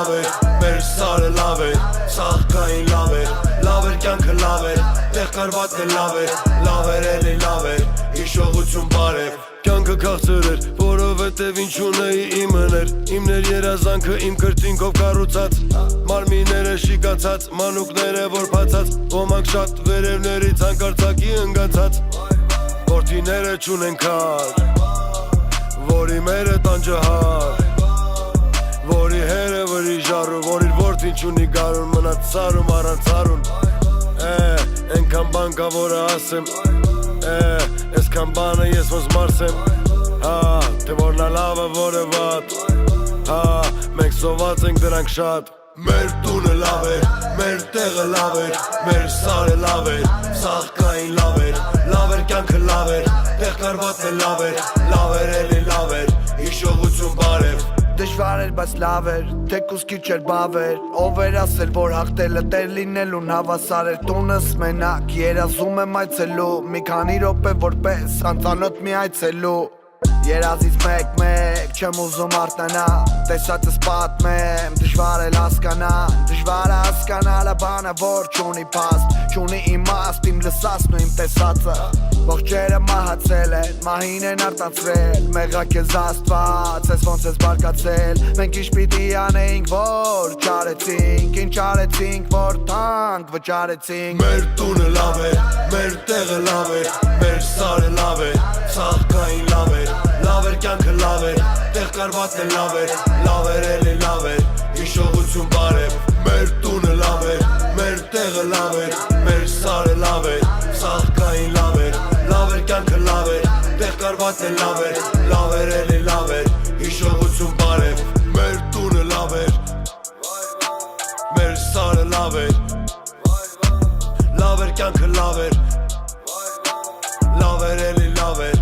լավ էր, մեր սարը լավ էր, սաղկային լավ էր, լավ էր կյանքը լավ էր, տեղ կարվածքը լավ էր, լավ էր էլի լավ էր, հիշողություն բարև, կյանքը քաղցր էր, որովհետև ինչ ունեի իմն էր, իմներ երազանքը իմ կրտինքով կառուցած, մարմինները շիկացած, մանուկները որ բացած, ոմանք շատ վերևներից հանկարծակի ընկացած, որդիները չունեն քար, որի մերը տանջահար, որի հերը վրի ժառու, որ իր որդին չունի գարուն, մնաց սարում առանց հարուն, ենքան բան կա որը ասեմ, այսքան բանը ես ոնց մարսեմ, թե որ նա լավ է որը վատ, մենք սոված ենք դրանք շատ, մեր տունը լավ էր, մեր տեղը լավ էր, մեր սարը լավ էր, սաղկային լավ էր, լավ էր կյանքը լավ էր, տեղ կարվածքը լավ էր էլի լավ էր, հիշողություն բարև, Դժվար էր բայց լավ էր, թեկուզ քիչ էր բավ էր, ով էր ասել որ հաղթելը տեր լինելուն հավասար էր, տունս մենակ, երազում եմ այցելու, մի քանի րոպե որպես անծանոթ մի այցելու, երազից մեկ, չեմ ուզում արտանա, տեսածս պատմեմ, դժվար էլ հասկանալ, դժվար է հասկանալը բանը որ չունի փաստ, չունի իմաստ, իմ լսածն ու իմ տեսածը, ողջերը մահացել են, մահին են արտացրել, մեղա քեզ Աստված, ես ոնց ես բարկացել, մենք ինչ պիտի անեինք որ չարեցինք, ինչ արեցինք որ թանկ վճարեցինք, մեր տունը լավ էր, մեր տեղը լավ էր, մեր սարը լավ էր, սաղկային լավ էր, լավ էր կյանքը լավ էր, տեղ կարվածքը լավ էր էլի լավ էր, հիշողություն բարև, մեր տունը լավ էր, մեր տեղը լավ էր, մեր սարը լավ էր, սաղկային լավ էր, լավ էր կյանքը լավ էր, տեղ կարվածքը լավ էր էլի լավ էր, հիշողություն բարև, մեր տունը լավ էր, մեր սարը լավ էր, լավ էր կյանքը լավ էր էլի լավ էր,